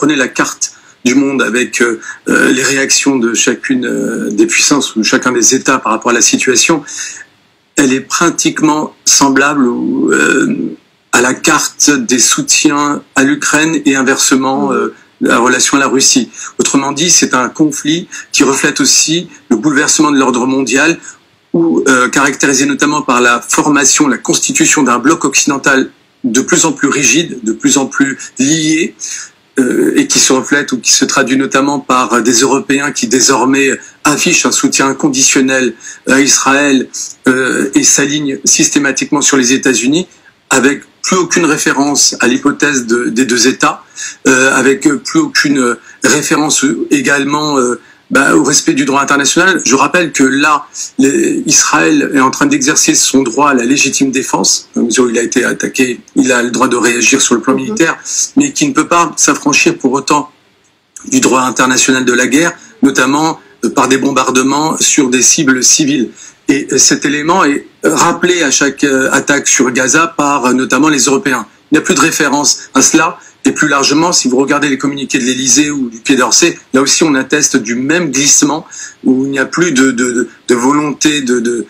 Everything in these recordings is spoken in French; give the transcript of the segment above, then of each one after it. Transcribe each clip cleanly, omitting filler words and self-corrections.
prenez la carte du monde avec les réactions de chacune des puissances ou chacun des États par rapport à la situation, elle est pratiquement semblable à la carte des soutiens à l'Ukraine et inversement la relation à la Russie. Autrement dit, c'est un conflit qui reflète aussi le bouleversement de l'ordre mondial, caractérisé notamment par la formation, la constitution d'un bloc occidental de plus en plus rigide, de plus en plus lié, et qui se reflète ou qui se traduit notamment par des Européens qui désormais affichent un soutien inconditionnel à Israël et s'alignent systématiquement sur les États-Unis, avec plus aucune référence à l'hypothèse des deux États, avec plus aucune référence également au respect du droit international. Je rappelle que là, Israël est en train d'exercer son droit à la légitime défense. À mesure où il a été attaqué, il a le droit de réagir sur le plan militaire, mais qui ne peut pas s'affranchir pour autant du droit international de la guerre, notamment par des bombardements sur des cibles civiles. Et cet élément est rappelé à chaque attaque sur Gaza par notamment les Européens. Il n'y a plus de référence à cela. Et plus largement, si vous regardez les communiqués de l'Élysée ou du Quai d'Orsay, là aussi on atteste du même glissement où il n'y a plus de volonté de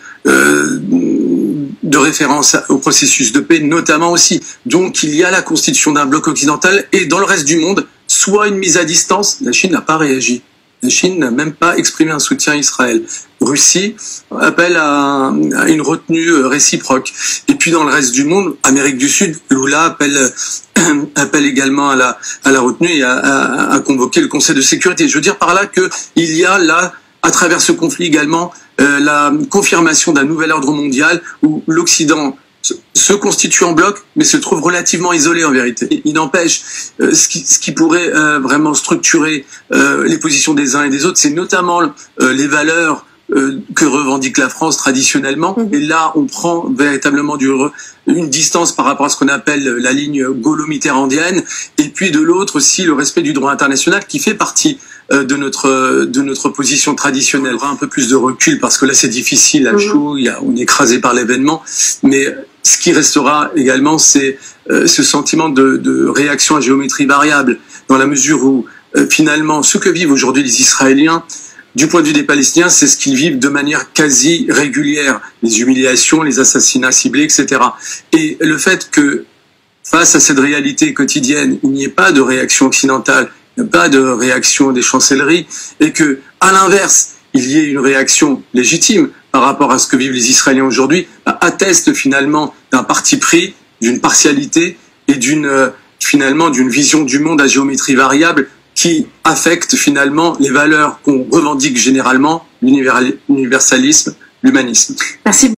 référence au processus de paix, notamment aussi. Donc il y a la constitution d'un bloc occidental et dans le reste du monde, soit une mise à distance. La Chine n'a pas réagi. La Chine n'a même pas exprimé un soutien à Israël. Russie appelle à une retenue réciproque. Et puis dans le reste du monde, Amérique du Sud, Lula appelle également à la retenue et à convoquer le Conseil de sécurité. Je veux dire par là qu'il y a là, à travers ce conflit également, la confirmation d'un nouvel ordre mondial où l'Occident se constitue en bloc, mais se trouve relativement isolé en vérité. Il n'empêche, ce qui pourrait vraiment structurer les positions des uns et des autres, c'est notamment les valeurs que revendique la France traditionnellement. Et là, on prend véritablement une distance par rapport à ce qu'on appelle la ligne gaulo-mitterrandienne. Et puis de l'autre aussi, le respect du droit international qui fait partie de notre position traditionnelle. On aura un peu plus de recul parce que là, c'est difficile à chaud, on est écrasé par l'événement. Mais ce qui restera également, c'est ce sentiment de réaction à géométrie variable, dans la mesure où finalement, ce que vivent aujourd'hui les Israéliens, du point de vue des Palestiniens, c'est ce qu'ils vivent de manière quasi régulière. Les humiliations, les assassinats ciblés, etc. Et le fait que, face à cette réalité quotidienne, il n'y ait pas de réaction occidentale, il n'y a pas de réaction des chancelleries, et que, à l'inverse, il y ait une réaction légitime par rapport à ce que vivent les Israéliens aujourd'hui, atteste finalement d'un parti pris, d'une partialité et finalement d'une vision du monde à géométrie variable qui affecte finalement les valeurs qu'on revendique généralement, l'universalisme, l'humanisme. Merci.